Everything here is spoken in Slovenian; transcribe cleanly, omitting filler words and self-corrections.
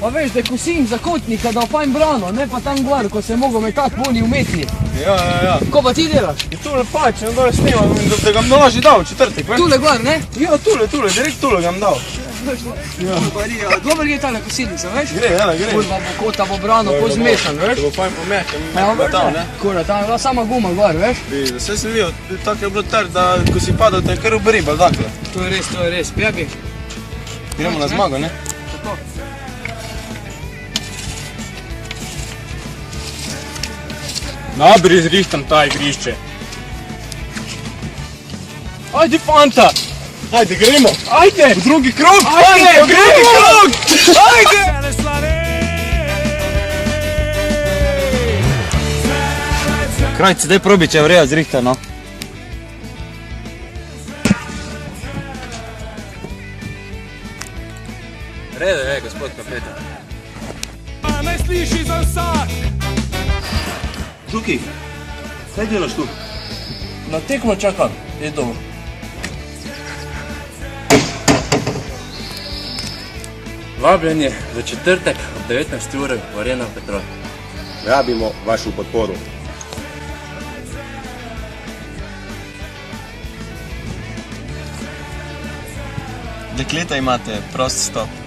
Pa veš, da kosim zakotnika, da fajn brano, ne pa tam gor, ko se je mogel mekat po oni umetni. Ja. Ko pa ti delaš? Tule pač, gor snimam, da ga bom že dal v četrtek, veš? Tule gor, ne? Ja, tule, direkt tule ga bom dal. Dobro gre tale kosilnica, veš? Gre. Kurva bo kota, bo brano, bo zmešan, veš? Se bo fajn pomešan, Ja, bo tam, ne? Kura, tam je bila sama guma gor, veš? Vse sem videl, tako je bilo trd, da ko si padal, te je kar obribal, dakle. To je res, pjagi. Gremo na zmago, ne? Tako. Najbolj izrihtam ta igrišče. Ajde, fanta! Ajde, gremo! Ajde! V drugi krog! Ajde, v drugi krog! Ajde! Krajci, daj probi, če je vreja zrihtano. Redo je, gospod kapetan. Naj sliši za vsak! Žuki, kaj delaš tu? Na tekmo čakam, je dobro. Vabljenje za četrtek ob 19. uri v Arena Petrol. Rabimo vašu podporu. Dekleta imate prost stop.